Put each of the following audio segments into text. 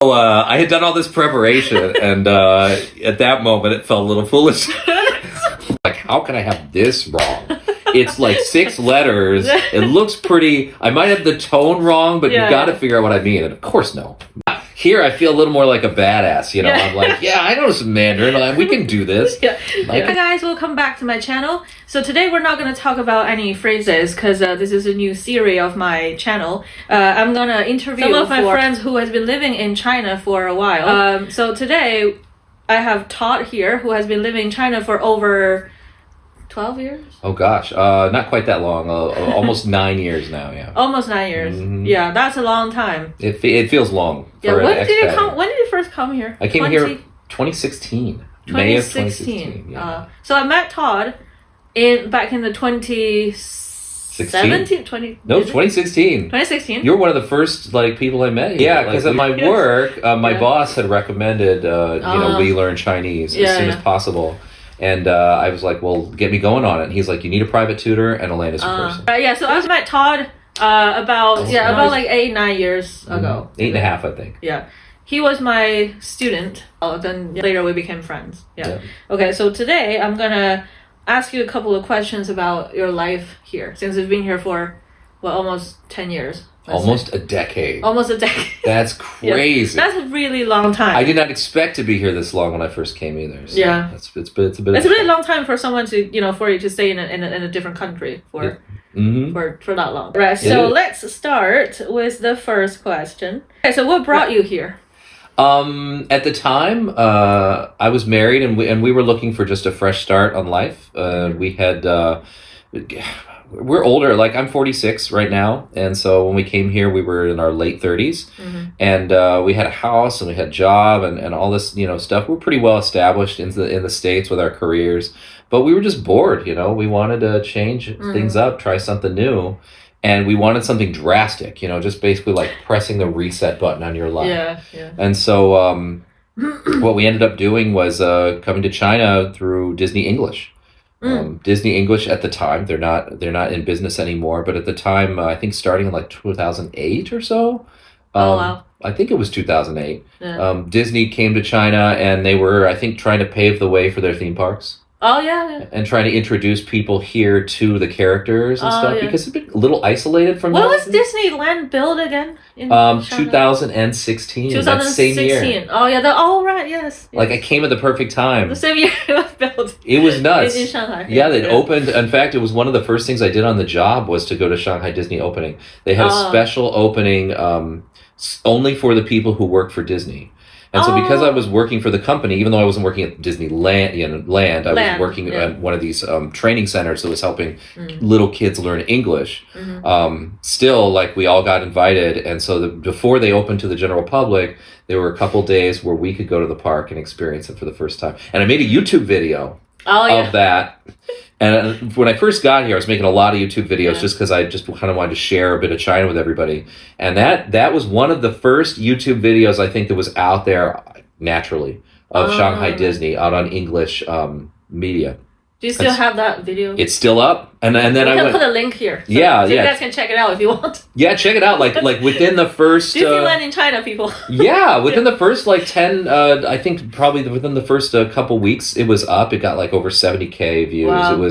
So, I had done all this preparation, and at that moment, it felt a little foolish. Like, how can I have this wrong? It's like 6 letters. It looks pretty. I might have the tone wrong, but you got to figure out what I mean. And of course, no. Here, I feel a little more like a badass. You know, I'm like, yeah, I know some Mandarin. We can do this. Hi guys, welcome back to my channel. So today we're not going to talk about any phrases because this is a new series of my channel. I'm going to interview some of my friends who has been living in China for a while. So today I have Todd here who has been living in China for over 12 years? Oh gosh, not quite that long. Almost 9 years now. Yeah. Almost 9 years. Yeah, that's a long time. It feels long. Yeah. When did you come? When did you first come here? I came here 2016. May of 2016. Yeah. So I met Todd back in the 2017, 2016. 2016. You were one of the first people I met. Yeah, because at my work, my boss had recommended we learn Chinese as soon as possible. And I was like, well, get me going on it. And he's like, you need a private tutor and a language person. So I met Todd about 8-9 years ago. 8.5, I think. Yeah. He was my student. Then later we became friends. Yeah. Okay, so today I'm going to ask you a couple of questions about your life here. Since you've been here for, almost 10 years. Almost a decade. Almost a decade. That's crazy. That's a really long time. I did not expect to be here this long when I first came either. So it's a really long time for someone to for you to stay in a different country for that long. Right. So let's start with the first question. Okay. So what brought you here? At the time, I was married and we were looking for just a fresh start on life. We had. We're older. I'm 46 right now, and so when we came here, we were in our late 30s, and we had a house and we had a job and all this stuff. We're pretty well established in the States with our careers, but we were just bored. We wanted to change things up, try something new, and we wanted something drastic. Just basically like pressing the reset button on your life. Yeah. And so what we ended up doing was coming to China through Disney English. Disney English at the time, they're not in business anymore, but at the time, I think starting in 2008 or so. Wow. I think it was 2008. Yeah. Disney came to China and they were, I think, trying to pave the way for their theme parks. Oh, yeah. And trying to introduce people here to the characers and stuff because it's been a little isolated from When was Disneyland built again? In 2016. 2016. That same year. Oh, yeah. Right. Yes. I came at the perfect time. The same year it was built. It was nuts. In Shanghai. Yeah, it opened. In fact, it was one of the first things I did on the job was to go to Shanghai Disney opening. They had a special opening only for the people who worked for Disney. And so because I was working for the company, even though I wasn't working at Disneyland, I was working at one of these training centers that was helping little kids learn English. Still, we all got invited. And so before they opened to the general public, there were a couple days where we could go to the park and experience it for the first time. And I made a YouTube video of that. And when I first got here, I was making a lot of YouTube videos just because I just kind of wanted to share a bit of China with everybody. And that was one of the first YouTube videos I think that was out there naturally of Shanghai Disney out on English media. Do you still have that video? It's still up. And then I went... put a link here. So you guys can check it out if you want. Yeah, check it out. Like within the first... Disneyland in China, people. Within the first 10... I think probably within the first couple weeks, it was up. It got over 70K views. Wow.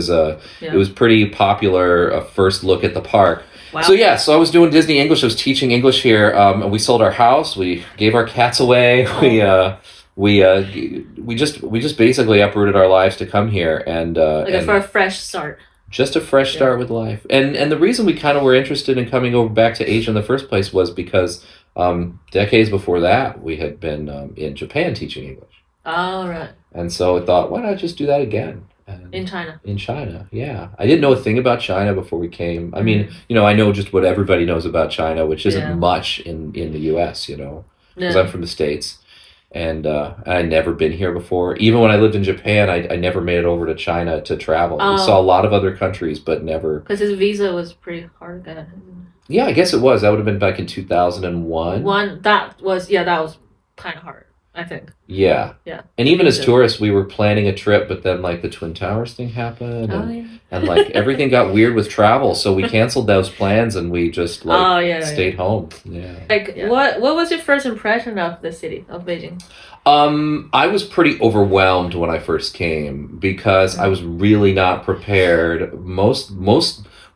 It was pretty popular first look at the park. Wow. So so I was doing Disney English. I was teaching English here. And we sold our house. We gave our cats away. We just basically uprooted our lives to come here and for a fresh start. Just a fresh start with life. And the reason we kind of were interested in coming over back to Asia in the first place was because decades before that we had been in Japan teaching English. Oh, right. And so I thought, why not just do that again? In China. In China, yeah. I didn't know a thing about China before we came. I mean, I know just what everybody knows about China, which isn't much in the U.S., because I'm from the States. And I'd never been here before. Even when I lived in Japan, I never made it over to China to travel. We saw a lot of other countries, but never... Because his visa was pretty hard then. Yeah, I guess it was. That would have been back in 2001. That was kind of hard. I think. Yeah. Yeah. And even as tourists, we were planning a trip, but then like the Twin Towers thing happened, and like everything got weird with travel, so we canceled those plans and we just like stayed home. Yeah. Like what was your first impression of the city of Beijing? I was pretty overwhelmed when I first came because I was really not prepared.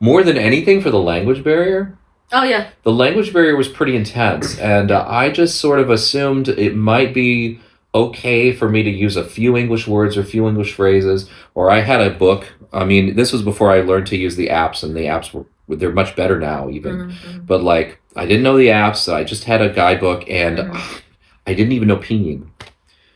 More than anything for the language barrier. Oh, yeah. The language barrier was pretty intense, and I just sort of assumed it might be okay for me to use a few English words or a few English phrases, or I had a book. I mean, this was before I learned to use the apps, and the apps they're much better now even. But like, I didn't know the apps, I just had a guidebook, and I didn't even know pinyin.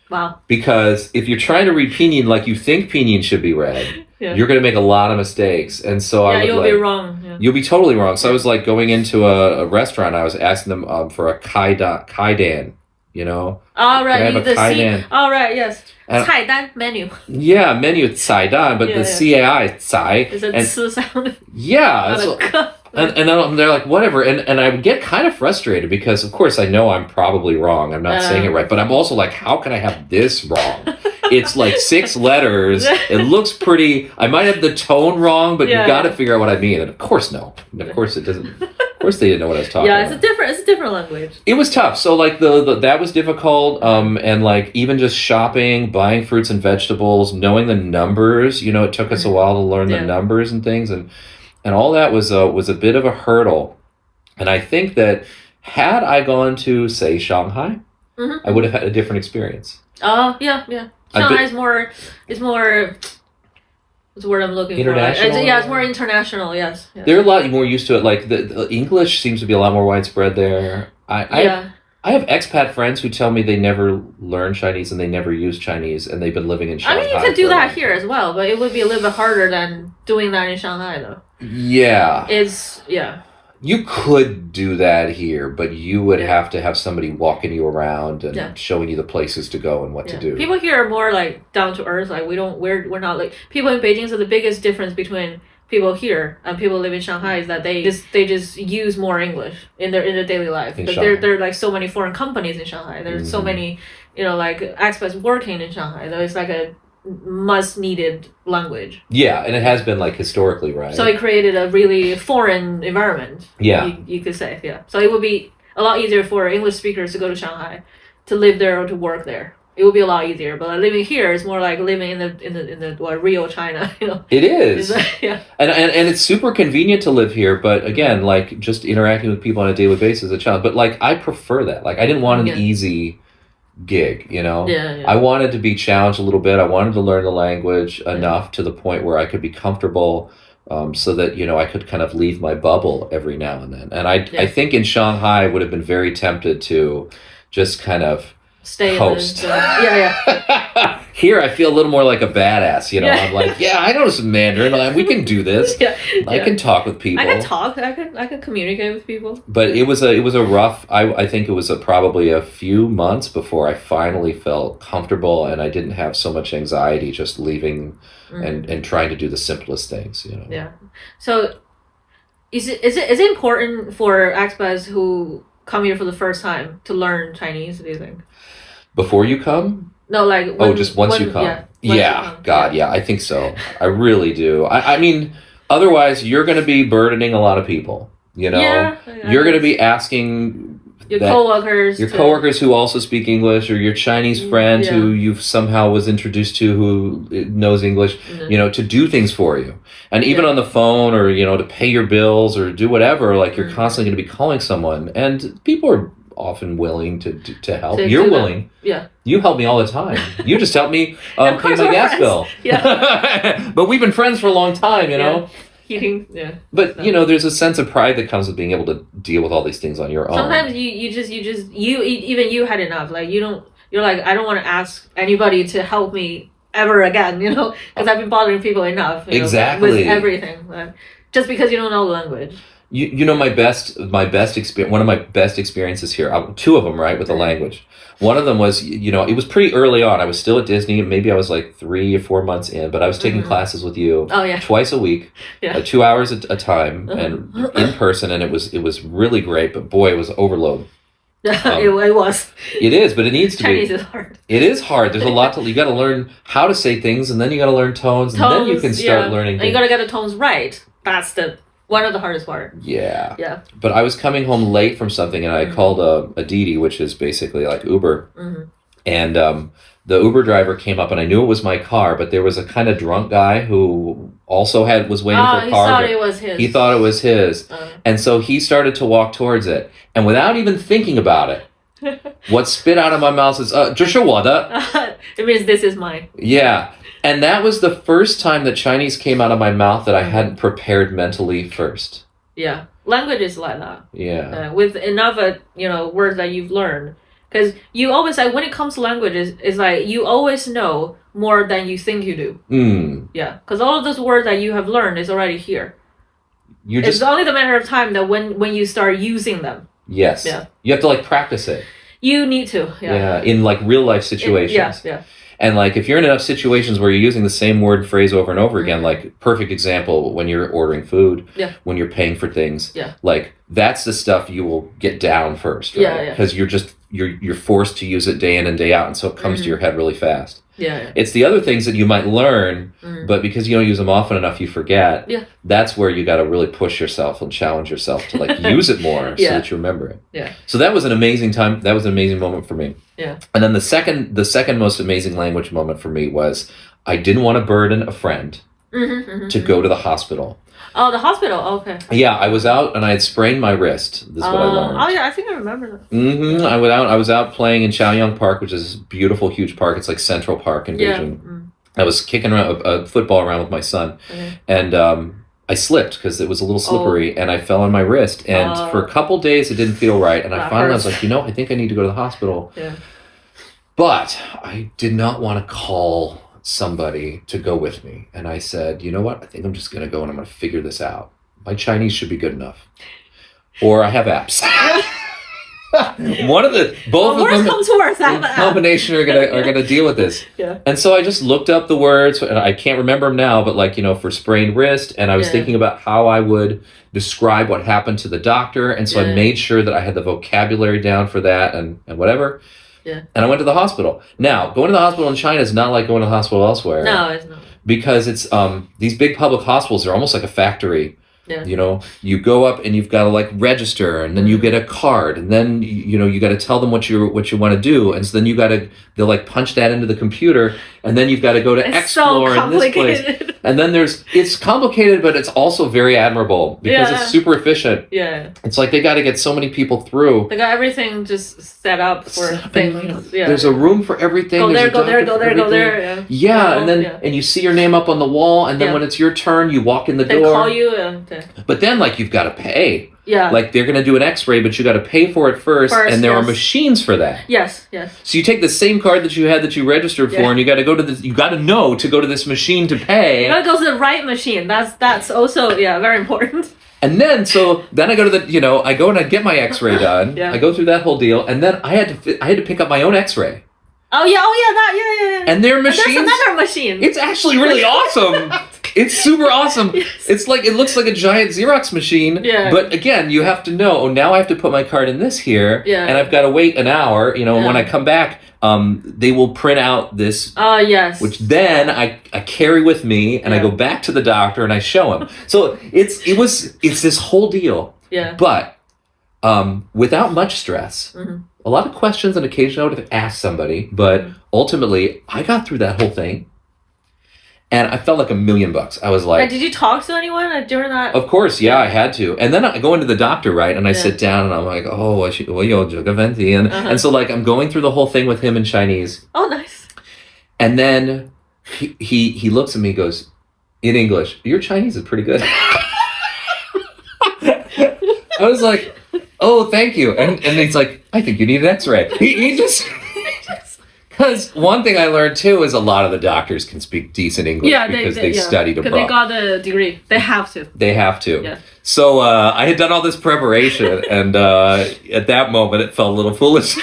Wow. Because if you're trying to read pinyin like you think pinyin should be read, you're going to make a lot of mistakes. And so you'll be wrong. Yeah. You'll be totally wrong. So I was like going into a restaurant, I was asking them for a kaidan, you know? Oh, right. Can I have a kaidan? Oh, right, yes. 菜单 menu. Yeah, menu 菜单, but the CAI 菜. Is it 吃 sound? Yeah. And then they're like, whatever. And I would get kind of frustrated because, of course, I know I'm probably wrong. I'm not saying it right. But I'm also like, how can I have this wrong? It's like 6 letters. It looks pretty. I might have the tone wrong, but you got to figure out what I mean. And of course, no. Of course, it doesn't. Of course, they didn't know what I was talking about. It's a different language. It was tough. So like that was difficult. And like even just shopping, buying fruits and vegetables, knowing the numbers. You know, it took us a while to learn the numbers and things. And all that was a bit of a hurdle. And I think that had I gone to, say, Shanghai, I would have had a different experience. Oh, yeah. Shanghai is more, what's the word I'm looking for? International? It's more international, yes. They're a lot more used to it. Like, the English seems to be a lot more widespread there. I have expat friends who tell me they never learn Chinese and they never use Chinese, and they've been living in Shanghai. I mean, you could do that here as well, but it would be a little bit harder than doing that in Shanghai, though. Yeah. Yeah. You could do that here, but you would have to have somebody walking you around and showing you the places to go and what to do. People here are more like down to earth. Like we're not like people in Beijing. So the biggest difference between people here and people live in Shanghai is that they just use more English in their daily life. But there are like so many foreign companies in Shanghai. There's so many like expats working in Shanghai. So it's like a must needed language. Yeah, and it has been like historically, right? So it created a really foreign environment. Yeah, you could say, yeah. So it would be a lot easier for English speakers to go to Shanghai, to live there or to work there. It would be a lot easier. But living here is more like living in the real China. You know, it is. Yeah, and it's super convenient to live here. But again, like just interacting with people on a daily basis is a challenge. But like I prefer that. Like I didn't want an easy gig, you know. I wanted to be challenged a little bit. I wanted to learn the language enough to the point where I could be comfortable, so that I could kind of leave my bubble every now and then. And I think in Shanghai I would have been very tempted to just kind of stay coast. Yeah. Here I feel a little more like a badass, I'm like, I know some Mandarin, we can do this. I can talk with people. I can communicate with people. But it was a rough, I think it was probably a few months before I finally felt comfortable and I didn't have so much anxiety just leaving and trying to do the simplest things, Yeah. So is it important for expats who come here for the first time to learn Chinese, do you think? Before you come? No, like just once you come. Yeah, I think so. I really do. I mean, otherwise you're going to be burdening a lot of people. You're going to be asking your coworkers who also speak English, or your Chinese friend who you somehow was introduced to who knows English, to do things for you. And even on the phone, or to pay your bills or do whatever, like you're constantly going to be calling someone, and people are often willing to help. You're willing. Yeah. You help me all the time. You just help me pay my gas bill. Yeah. But we've been friends for a long time, Heating, But there's a sense of pride that comes with being able to deal with all these things on your own. Sometimes you had enough. Like you're like, I don't want to ask anybody to help me ever again, because I've been bothering people enough. Exactly. With everything, just because you don't know the language. My best experience. One of my best experiences here. 2 of them, right, with the language. One of them was, it was pretty early on. I was still at Disney. Maybe I was like 3 or 4 months in, but I was taking classes with you. Oh, yeah. Twice a week, 2 hours a time, and in person, and it was really great. But boy, it was overload. It was. It is, but it needs to Chinese be. is hard. It is hard. There's a lot to. You got to learn how to say things, and then you got to learn tones, and then you can start learning. And you got to get the tones right. That's one of the hardest part. Yeah. Yeah. But I was coming home late from something, and I called a Didi, which is basically like Uber, and the Uber driver came up, and I knew it was my car, but there was a kind of drunk guy who also was waiting for a car. He thought it was his. He thought it was his, and so he started to walk towards it, and without even thinking about it, what spit out of my mouth is 这是我的. It means this is mine. Yeah. And that was the first time that Chinese came out of my mouth that I hadn't prepared mentally first. Yeah. Language is like that. Yeah. With enough, words that you've learned. Because you always, like, when it comes to languages, it's like you always know more than you think you do. Yeah. Because all of those words that you have learned is already here. It's only the matter of time that when you start using them. Yes. Yeah. You have to, like, practice it. You need to. Yeah. In, like, real life situations. Yeah. And, like, if you're in enough situations where you're using the same word and phrase over and over again, like, perfect example, when you're ordering food, when you're paying for things, like, that's the stuff you will get down first, right? Because you're forced to use it day in and day out, and so it comes to your head really fast. Yeah. It's the other things that you might learn, but because you don't use them often enough, you forget. Yeah. That's where you got to really push yourself and challenge yourself to, like, use it more so that you remember it. Yeah. So that was an amazing time. That was an amazing moment for me. Yeah. And then the second most amazing language moment for me was I didn't want to burden a friend to go to the hospital. Oh, the hospital. Okay. Yeah, I was out and I had sprained my wrist. This is what I learned. Oh yeah, I think I remember that. I was out playing in Chaoyang Park, which is a beautiful, huge park. It's like Central Park in Beijing. I was kicking around a football around with my son, and I slipped because it was a little slippery, and I fell on my wrist. And for a couple days, it didn't feel right. And I finally was like, I think I need to go to the hospital. Yeah. But I did not want to call somebody to go with me. And I said, you know what? I think I'm just going to go and I'm going to figure this out. My Chinese should be good enough. Or I have apps. Both of them in combination are gonna deal with this. Yeah. And so I just looked up the words, and I can't remember them now, but like, for sprained wrist, and I was thinking about how I would describe what happened to the doctor, and so I made sure that I had the vocabulary down for that and whatever. Yeah. And I went to the hospital. Now, going to the hospital in China is not like going to the hospital elsewhere. No, it's not. Because it's these big public hospitals are almost like a factory. Yeah. You go up and you've got to like register, and then you get a card, and then you got to tell them what you want to do, and so then they'll like punch that into the computer, and then you've got to go to Explore in this place, and then it's complicated, but it's also very admirable because it's super efficient. Yeah, it's like they got to get so many people through. They got everything just set up for things. Yeah, there's a room for everything. Go there, go there. Yeah, and then and you see your name up on the wall, and then when it's your turn, you walk in the door. They call you. But then, like, you've got to pay. Yeah. Like, they're going to do an x-ray, but you got to pay for it first, and there are machines for that. Yes. So you take the same card that you had that you registered for, and you got to go to this, you got to know to go to this machine to pay. You got to go to the right machine. That's also, very important. And then, I go to I go and I get my x-ray done. I go through that whole deal, and then I had to pick up my own x-ray. Oh, yeah. And their machines. And there's another machine. It's actually really awesome. It's super awesome. Yes. It's like, it looks like a giant Xerox machine. Yeah. But again, you have to know, now I have to put my card in this here. Yeah. And I've got to wait an hour, and when I come back, they will print out this. Oh, yes. Which then I carry with me, and I go back to the doctor and I show him. So it's this whole deal. Yeah. But without much stress. Mm-hmm. A lot of questions, and occasionally I would have asked somebody, but ultimately I got through that whole thing, and I felt like $1 million. I was like, did you talk to anyone during that? Of course, yeah, I had to. And then I go into the doctor, right, and I sit down and I'm like, and so like I'm going through the whole thing with him in Chinese. Oh, nice. And then he looks at me and goes, in English, your Chinese is pretty good. I was like, oh, thank you. And he's like, I think you need an x-ray. He just... Because one thing I learned, too, is a lot of the doctors can speak decent English because they studied abroad. Because they got the degree. They have to. They have to. Yeah. So I had done all this preparation, and at that moment, it felt a little foolish.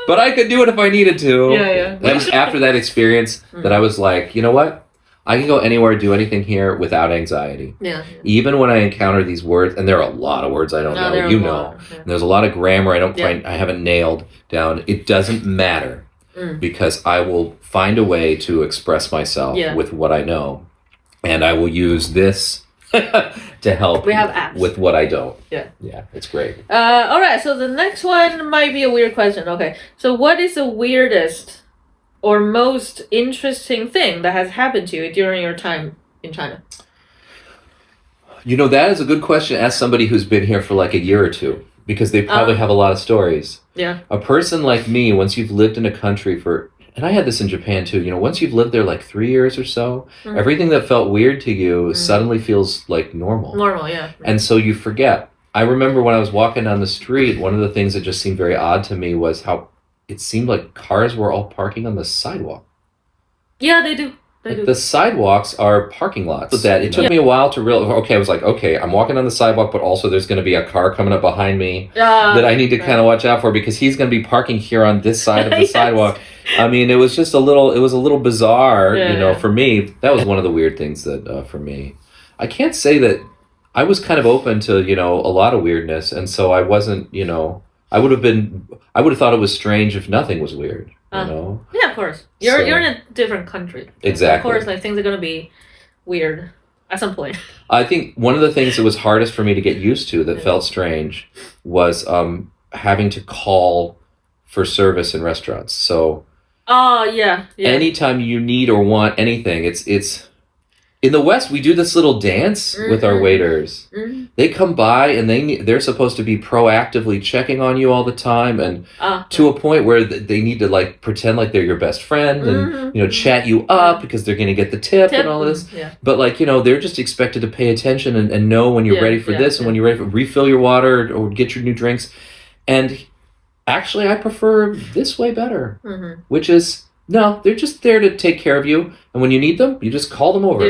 But I could do it if I needed to. Yeah. That was after that experience that I was like, you know what? I can go anywhere, do anything here without anxiety. Yeah. Even when I encounter these words, and there are a lot of words I don't know, you know. Yeah. There's a lot of grammar I haven't nailed down. It doesn't matter because I will find a way to express myself with what I know. And I will use this to help we have apps. with what I don't. Yeah. Yeah, it's great. All right, so the next one might be a weird question. Okay, so what is the weirdest or most interesting thing that has happened to you during your time in China? You know, that is a good question. Ask somebody who's been here for like a year or two, because they probably have a lot of stories. Yeah. A person like me, once you've lived in a country for... And I had this in Japan too. You know, once you've lived there like 3 years or so, everything that felt weird to you suddenly feels like normal. Normal, yeah. And so you forget. I remember when I was walking down the street, one of the things that just seemed very odd to me was how it seemed like cars were all parking on the sidewalk. Yeah, they do. The sidewalks are parking lots. With that, it took me a while to realize, okay, I was like, okay, I'm walking on the sidewalk, but also there's going to be a car coming up behind me that I need to kind of watch out for because he's going to be parking here on this side of the sidewalk. I mean, it was just a little bizarre, for me. That was one of the weird things that, for me. I can't say that I was kind of open to, a lot of weirdness. And so I wasn't, I would have thought it was strange if nothing was weird. Yeah, of course. You're in a different country. Exactly. Of course, like things are gonna be weird at some point. I think one of the things that was hardest for me to get used to that felt strange was having to call for service in restaurants. So anytime you need or want anything, it's in the West, we do this little dance with our waiters. They come by and they're supposed to be proactively checking on you all the time, and to a point where they need to like pretend like they're your best friend and chat you up because they're going to get the tip and all this. But like they're just expected to pay attention and know when you're ready for this and when you're ready to refill your water or get your new drinks. And actually, I prefer this way better, which is. No, they're just there to take care of you, and when you need them, you just call them over. For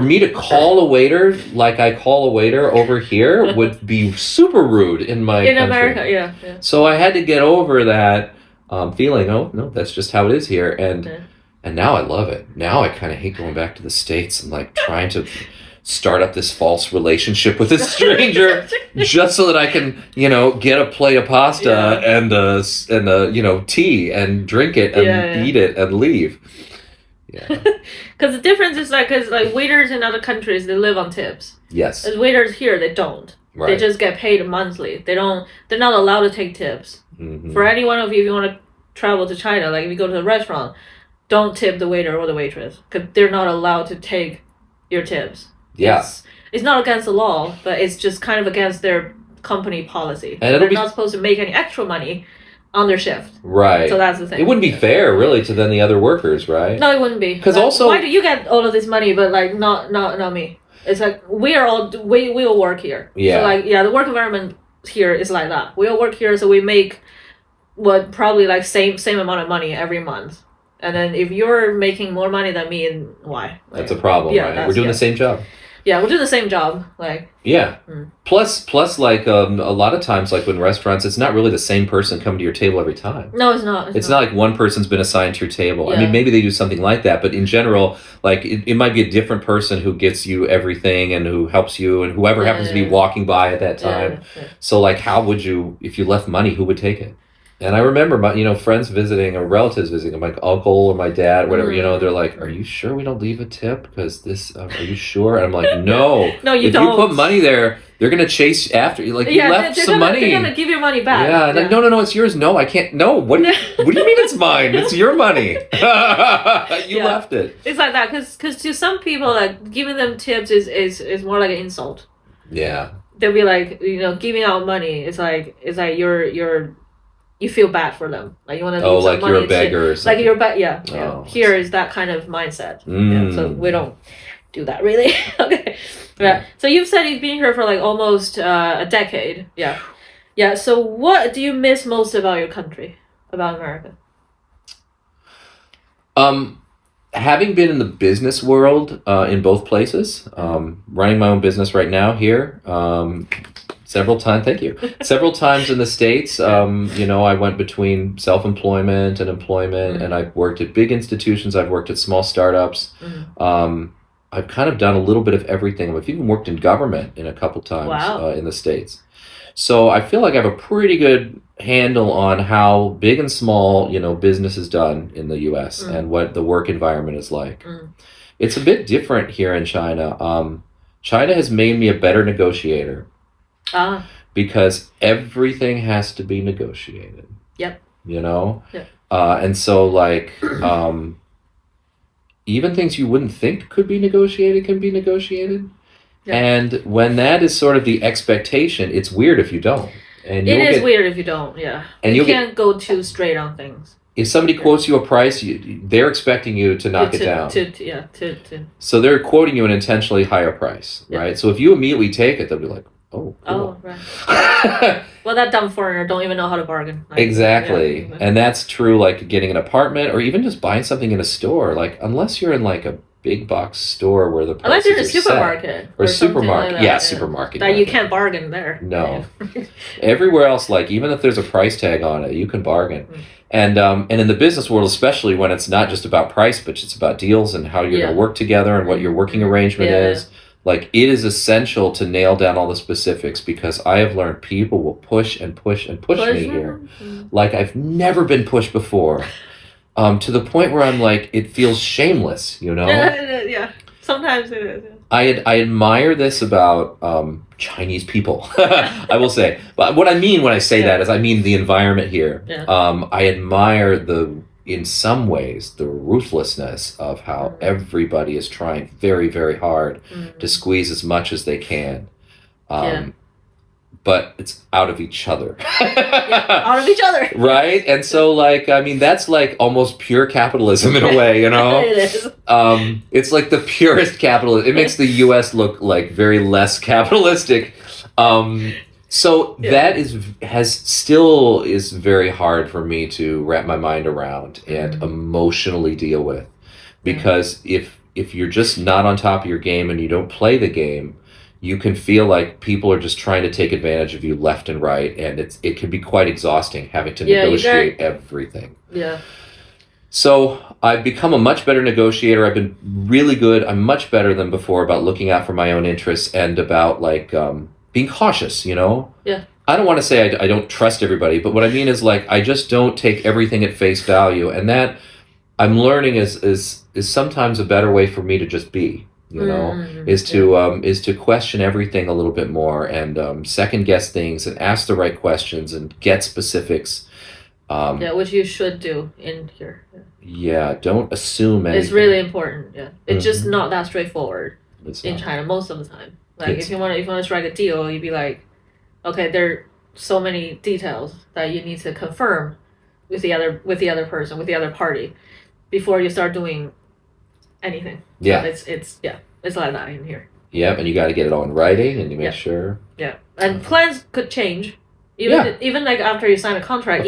me to call a waiter like I call a waiter over here would be super rude in my country. America, yeah. So I had to get over that feeling. Oh no, that's just how it is here, and now I love it. Now I kind of hate going back to the States and like trying to start up this false relationship with a stranger just so that I can, get a plate of pasta and tea and drink it and eat it and leave. Yeah. Because the difference is like waiters in other countries, they live on tips. Yes. As waiters here, they don't. Right. They just get paid monthly. They're not allowed to take tips. For any one of you, if you want to travel to China, like if you go to a restaurant, don't tip the waiter or the waitress because they're not allowed to take your tips. Yeah. It's not against the law, but it's just kind of against their company policy. And they're not supposed to make any extra money on their shift. Right. So that's the thing. It wouldn't be fair, really, to then the other workers, right? No, it wouldn't be. Because also... Why do you get all of this money, but like not me? It's like we all work here. Yeah. So the work environment here is like that. We all work here, so we make what probably like same amount of money every month. And then if you're making more money than me, why? Like, that's a problem, right? We're doing the same job. Yeah, we're doing the same job. Plus, like a lot of times, like when restaurants, it's not really the same person coming to your table every time. No, it's not. It's not like one person's been assigned to your table. Yeah. I mean, maybe they do something like that, but in general, like it might be a different person who gets you everything and who helps you and whoever happens to be walking by at that time. So, like, how would you, if you left money, who would take it? And I remember my, friends visiting or relatives visiting, my uncle or my dad, whatever, they're like, "Are you sure we don't leave a tip? Because this, are you sure?" And I'm like, "No, no, you if don't. You put money there, they're gonna chase after you. Like you left some money. They're gonna give your money back. Yeah, like, no, it's yours. No, I can't. No, what do you mean it's mine? It's your money. You left it. It's like that because to some people, like giving them tips is more like an insult. Yeah, they'll be like, giving out money. It's like you feel bad for them. Like you want to. Oh, like you're a beggar or something. Like you're yeah. Oh, Here is that kind of mindset. Yeah, so we don't do that really. Okay. Yeah. So you've said you've been here for like almost a decade. Yeah. Yeah. So what do you miss most about your country, about America? Having been in the business world in both places, running my own business right now here, Several times, thank you. Several times in the States, you know, I went between self-employment and employment, and I've worked at big institutions. I've worked at small startups. I've kind of done a little bit of everything. I've even worked in government in a couple times in the States. So I feel like I have a pretty good handle on how big and small, you know, business is done in the U.S. and what the work environment is like. It's a bit different here in China. China has made me a better negotiator. Because everything has to be negotiated. Yep. You know? Yep. And so, like, even things you wouldn't think could be negotiated can be negotiated. Yep. And when that is sort of the expectation, it's weird if you don't. And it is weird if you don't, yeah. And you can't go too straight on things. If somebody quotes you a price, they're expecting you to knock it down. So they're quoting you an intentionally higher price, right? So if you immediately take it, they'll be like, oh, cool. Oh, right. Well, that dumb foreigner don't even know how to bargain. Like, exactly. Yeah. And that's true, like, getting an apartment or even just buying something in a store. Like, unless you're in, like, a big box store where the prices unless you're in a supermarket. Or supermarket. Like that, supermarket. That you can't bargain there. No. Everywhere else, like, even if there's a price tag on it, you can bargain. And in the business world, especially when it's not just about price, but it's about deals and how you're going to work together and what your working arrangement is. Like, it is essential to nail down all the specifics because I have learned people will push and push and push me here. Like I've never been pushed before. To the point where I'm like, it feels shameless, you know? Yeah. Sometimes it is. I admire this about Chinese people, I will say. But what I mean when I say that is I mean the environment here. I admire in some ways, the ruthlessness of how everybody is trying very, very hard to squeeze as much as they can. But it's out of each other. Out of each other. Right? And so, like, I mean, that's like almost pure capitalism in a way, you know? It is. It's like the purest capitalism. It makes the U.S. look like very less capitalistic. So that is very hard for me to wrap my mind around and emotionally deal with. Because if you're just not on top of your game and you don't play the game, you can feel like people are just trying to take advantage of you left and right, and it can be quite exhausting having to negotiate everything. Yeah. So I've become a much better negotiator. I've been really good. I'm much better than before about looking out for my own interests and about like being cautious, you know? Yeah. I don't want to say I don't trust everybody, but what I mean is like I just don't take everything at face value, and that I'm learning is sometimes a better way for me to just be. You know, is to question everything a little bit more and second guess things and ask the right questions and get specifics. Which you should do in here. Yeah, don't assume anything. It's really important. Yeah, it's just not that straightforward in China most of the time. Like if you want to strike a deal, you'd be like, okay, there are so many details that you need to confirm with the other person, with the other party, before you start doing anything. Yeah. So it's like that in here. Yeah, and you got to get it all in writing and you make sure. Yeah, and plans could change. Even like after you sign a contract,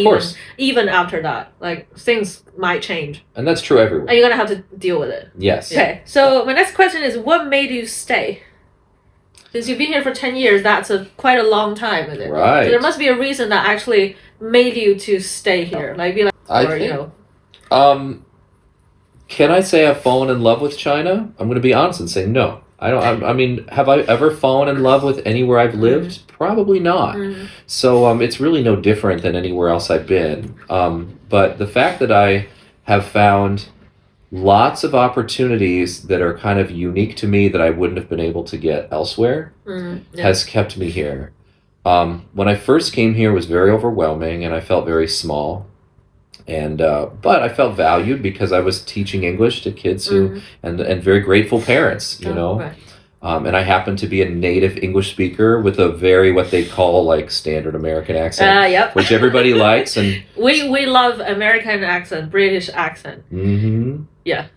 even after that, like things might change. And that's true everywhere. And you're gonna have to deal with it. Yes. Okay, so my next question is, what made you stay? Since you've been here for 10 years, that's quite a long time, isn't it? Right. So there must be a reason that actually made you to stay here. Like, be like, can I say I've fallen in love with China? I'm going to be honest and say no. I mean, have I ever fallen in love with anywhere I've lived? Probably not. So it's really no different than anywhere else I've been. But the fact that I have found lots of opportunities that are kind of unique to me that I wouldn't have been able to get elsewhere has kept me here. When I first came here, it was very overwhelming and I felt very small. And but I felt valued because I was teaching English to kids who and very grateful parents, you know. Right. And I happen to be a native English speaker with a very what they call like standard American accent, which everybody likes. And we love American accent, British accent. Yeah.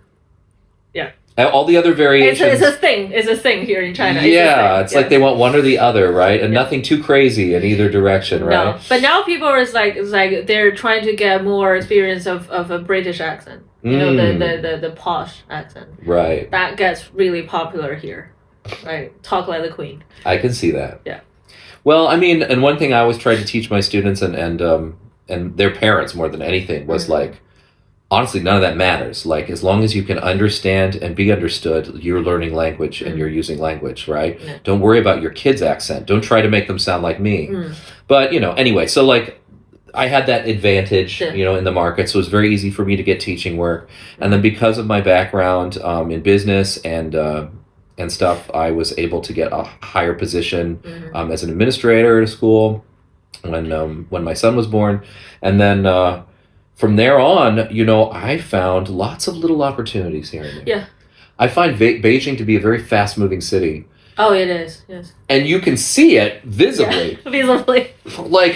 All the other variations. It's a thing. It's a thing here in China. Yeah, it's like they want one or the other, right? And nothing too crazy in either direction, right? No, but now people are like they're trying to get more experience of a British accent. You know, the posh accent. Right. That gets really popular here. Right. Talk like the Queen. I can see that. Yeah. Well, I mean, and one thing I always try to teach my students and their parents more than anything was like, honestly, none of that matters. Like, as long as you can understand and be understood, you're learning language and you're using language, right? Yeah. Don't worry about your kid's accent. Don't try to make them sound like me. But, you know, anyway, so like, I had that advantage, you know, in the market, so it was very easy for me to get teaching work. And then because of my background in business and stuff, I was able to get a higher position as an administrator at a school when my son was born. And then from there on, you know, I found lots of little opportunities here and there. Yeah. I find Beijing to be a very fast-moving city. Oh, it is, yes. And you can see it visibly. Yeah, visibly. Like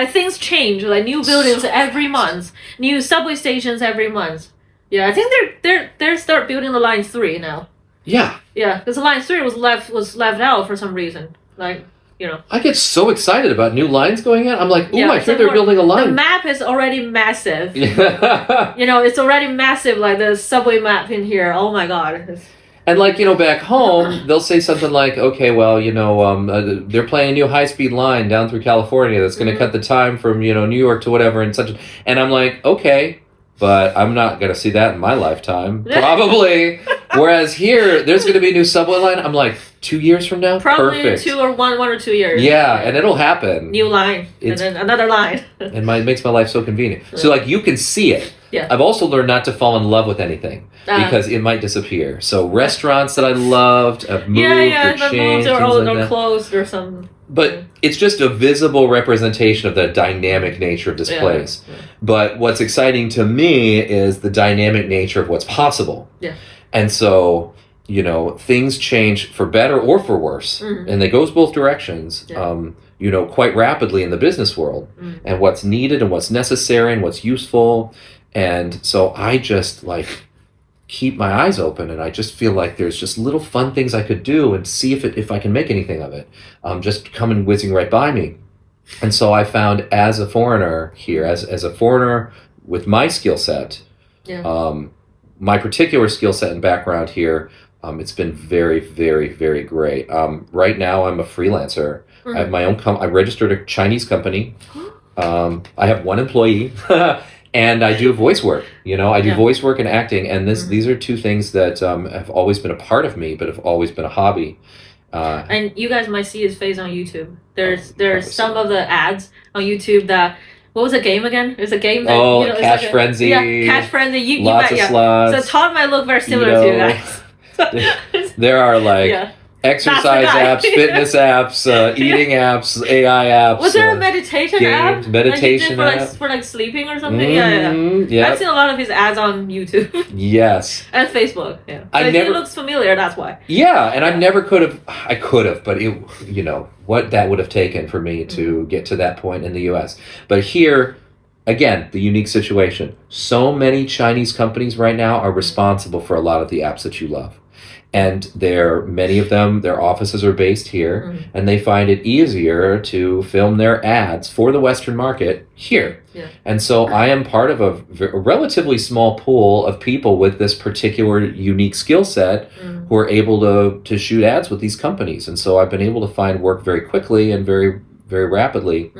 things change, like new buildings every month, new subway stations every month. Yeah, I think they're start building the line 3 now. Yeah. Yeah, because line 3 was left out for some reason. Like, you know. I get so excited about new lines going in. I'm like, ooh, I hear they're building a line. The map is already massive. You know, it's already massive, like the subway map in here. Oh my god. And like, you know, back home, they'll say something like, okay, well, you know, they're playing a new high-speed line down through California that's going to cut the time from, you know, New York to whatever and such. And I'm like, okay, but I'm not going to see that in my lifetime. Probably. Whereas here, there's going to be a new subway line. I'm like, 2 years from now? Probably Perfect. one or 2 years. Yeah, and it'll happen. New line, and then another line. It makes my life so convenient. So, like, you can see it. Yeah. I've also learned not to fall in love with anything because it might disappear. So restaurants that I loved have moved or changed. Or closed or something. But it's just a visible representation of the dynamic nature of this place. Yeah. But what's exciting to me is the dynamic nature of what's possible. Yeah. And so, you know, things change for better or for worse. And it goes both directions. Yeah. You know, quite rapidly in the business world. And what's needed and what's necessary and what's useful. And so I just like keep my eyes open, and I just feel like there's just little fun things I could do and see if I can make anything of it. Just coming whizzing right by me. And so I found as a foreigner here, as a foreigner with my skill set, my particular skill set and background here, it's been very, very, very great. Right now I'm a freelancer. I have my own I registered a Chinese company. I have one employee. And I do voice work, you know, I do voice work and acting. And these are two things that have always been a part of me, but have always been a hobby. And you guys might see his face on YouTube. There's some of the ads on YouTube that, what was the game again? It's a game that, you know, Cash Frenzy. Yeah, Cash Frenzy. Lots of slots. So Todd might look very similar to you guys. There are like... exercise apps, fitness apps, eating apps, AI apps. Was there a meditation app? Meditation app for like sleeping or something? Yeah. I've seen a lot of his ads on YouTube. Yes. And Facebook. Yeah. It looks familiar. That's why. Yeah, and I never could have. I could have, but it, you know what that would have taken for me to get to that point in the U.S. But here. Again, the unique situation. So many Chinese companies right now are responsible for a lot of the apps that you love. And many of them, their offices are based here, and they find it easier to film their ads for the Western market here. Yeah. And so I am part of a relatively small pool of people with this particular unique skill set who are able to shoot ads with these companies. And so I've been able to find work very quickly and very, very rapidly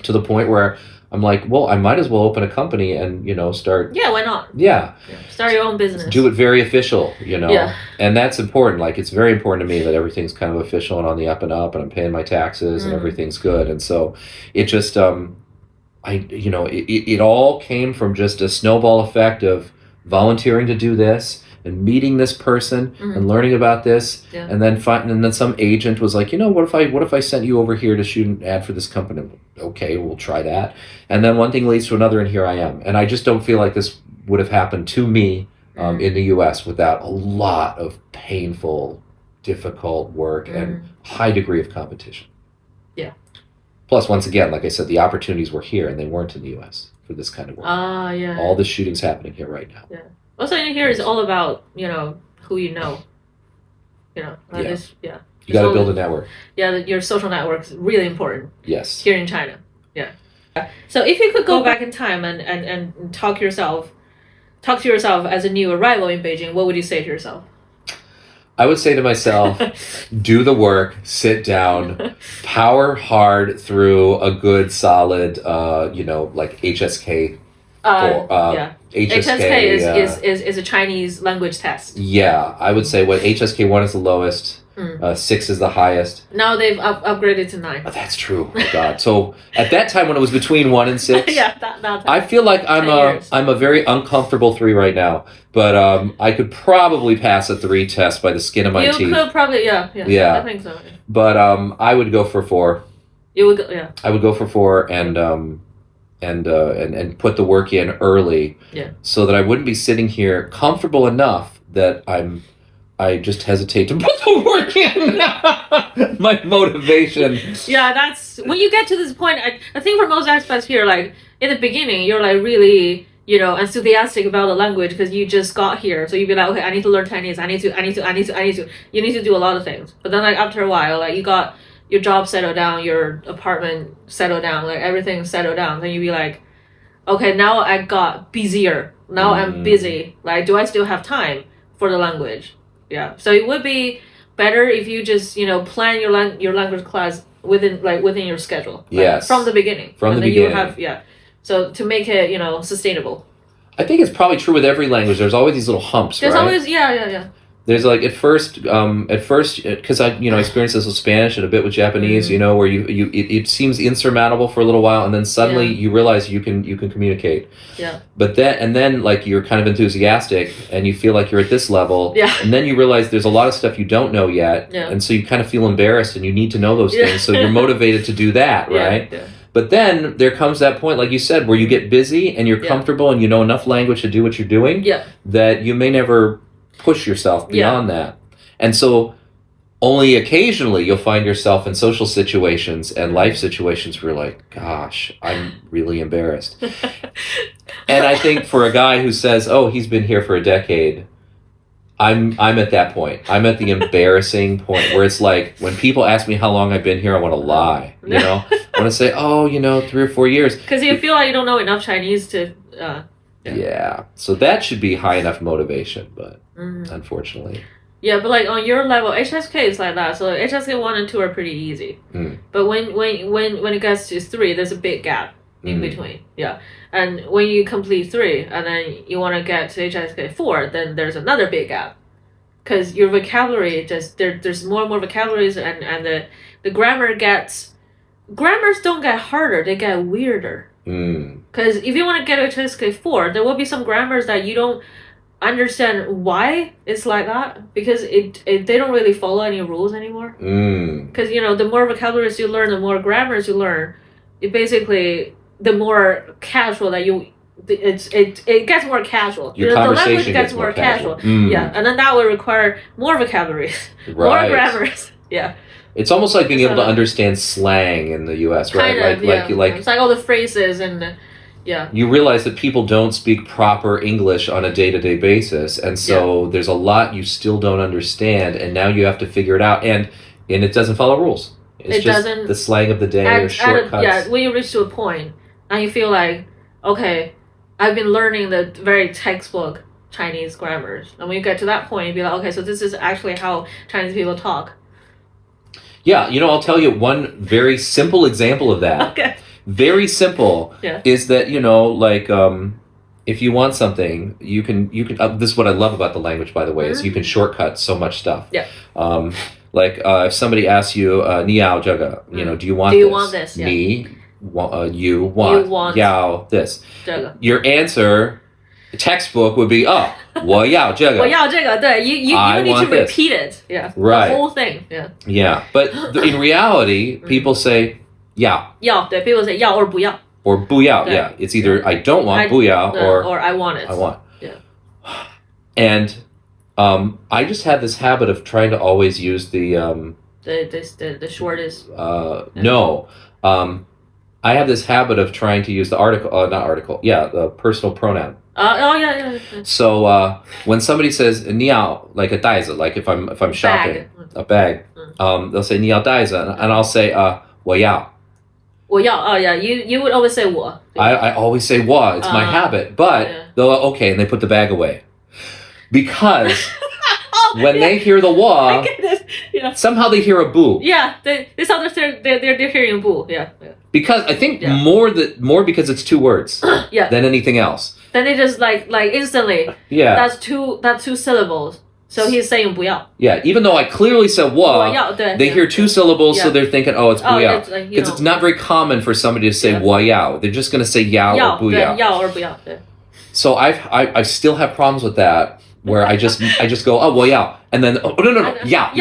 to the point where I'm like, well, I might as well open a company and, you know, start... Yeah, why not? Yeah. Start your own business. Do it very official, you know? Yeah. And that's important. Like, it's very important to me that everything's kind of official and on the up and up, and I'm paying my taxes and everything's good. And so it just, it all came from just a snowball effect of volunteering to do this and meeting this person and learning about this, and then some agent was like, you know, what if I sent you over here to shoot an ad for this company? Okay, we'll try that. And then one thing leads to another, and here I am. And I just don't feel like this would have happened to me in the U.S. without a lot of painful, difficult work and high degree of competition. Yeah. Plus, once again, like I said, the opportunities were here, and they weren't in the U.S. for this kind of work. Yeah. All the shooting's happening here right now. Yeah. Also in here is all about, you know, who you know. You know, you got to build a network. Yeah, your social network is really important. Yes. Here in China. Yeah. So if you could go back in time and talk to yourself as a new arrival in Beijing, what would you say to yourself? I would say to myself, do the work, sit down, power hard through a good, solid, like HSK. HSK is a Chinese language test. Yeah, I would say HSK 1 is the lowest. 6 is the highest. Now they've upgraded to 9. Oh, that's true. Oh God. So at that time when it was between 1 and 6, that I feel like I'm a very uncomfortable 3 right now. But I could probably pass a 3 test by the skin of my teeth. You could probably, yeah. I think so. Yeah. But I would go for 4. You would go, yeah. I would go for 4 and put the work in early, so that I wouldn't be sitting here comfortable enough that I just hesitate to put the work in. My motivation. Yeah, that's when you get to this point. I think for most expats here, like in the beginning, you're like really enthusiastic about the language because you just got here. So you'd be like, okay, I need to learn Chinese. I need to. You need to do a lot of things. But then like after a while, like you got your job settled down, your apartment settled down, like everything settled down. Then you'd be like, okay, now I got busier. Now I'm busy. Like, do I still have time for the language? Yeah. So it would be better if you just plan your language class within your schedule. Yes. From the beginning. From the beginning. You have So to make it sustainable. I think it's probably true with every language. There's always these little humps. There's right? always yeah. There's like at first because I experienced this with Spanish and a bit with Japanese, where it seems insurmountable for a little while, and then suddenly you realize you can communicate. Yeah. But then like you're kind of enthusiastic and you feel like you're at this level. Yeah. And then you realize there's a lot of stuff you don't know yet. Yeah. And so you kind of feel embarrassed and you need to know those things. So you're motivated to do that, right? Yeah. But then there comes that point, like you said, where you get busy and you're comfortable and you know enough language to do what you're doing. Yeah. That you may never push yourself beyond that. And so only occasionally you'll find yourself in social situations and life situations where you're like, gosh, I'm really embarrassed. And I think for a guy who says, oh, he's been here for a decade, I'm at that point. I'm at the embarrassing point where it's like when people ask me how long I've been here, I want to lie. I want to say, 3 or 4 years. Because you feel like you don't know enough Chinese to... Yeah. So that should be high enough motivation, but unfortunately. Yeah, but like on your level, HSK is like that. So HSK 1 and 2 are pretty easy. But when it gets to 3, there's a big gap in between. Yeah. And when you complete 3 and then you want to get to HSK 4, then there's another big gap. Because your vocabulary there's more and more vocabularies and the grammars don't get harder, they get weirder. Because if you want to get to HSK 4, there will be some grammars that you don't understand why it's like that, because they don't really follow any rules anymore. Because the more vocabularies you learn, the more grammars you learn, it basically the more casual that it gets more casual. Your the conversation language gets more casual. Mm. Yeah, and then that will require more vocabularies, right. more grammars. Yeah. It's almost like being able to understand slang in the U.S., right? Like it's like all the phrases and you realize that people don't speak proper English on a day-to-day basis, and so there's a lot you still don't understand, and now you have to figure it out, and it doesn't follow rules. It's just the slang of the day or shortcuts. When you reach to a point and you feel like, okay, I've been learning the very textbook Chinese grammars, and when you get to that point, you'd be like, okay, so this is actually how Chinese people talk. Yeah, I'll tell you one very simple example of that. Okay. Very simple is that, if you want something, you can this is what I love about the language, by the way, is you can shortcut so much stuff. Yeah. If somebody asks you, 你要这个, do you want this? Do you want this? Yeah. You want. 要 this. 这个. Your answer, textbook would be, 我要这个. 我要这个, 对, you need to repeat it. Yeah. Right. The whole thing. Yeah. Yeah. But in reality, people say, 要. 要, 对, people say 要 or 不要. Or 不要, yeah. It's either I don't want 不要 or I want it. I want. Yeah. And I just have this habit of trying to always use the shortest. No. I have this habit of trying to use the the personal pronoun. Yeah. So when somebody says 你要, like a 袋子, like if I'm shopping, a bag, they'll say 你要袋子, and I'll say 我要. 我要, oh yeah, you would always say 我. I always say 我, it's my habit, but they'll, okay, and they put the bag away. Because when they hear the 我, I get it. Yeah. somehow they hear a 不. Yeah, they sound they're hearing 不. Yeah. Because I think more because it's two words yeah. than anything else. Then they just like instantly. Yeah. That's two syllables. So he's saying 不要. Yeah, even though I clearly said 我, they hear two syllables, so they're thinking, oh, it's 不要. Because it's not very common for somebody to say 我要. They're just going to say 要 or 不要. 要 or 不要. So I still have problems with that, where I just go, oh, 我要. And then, oh, no, 要.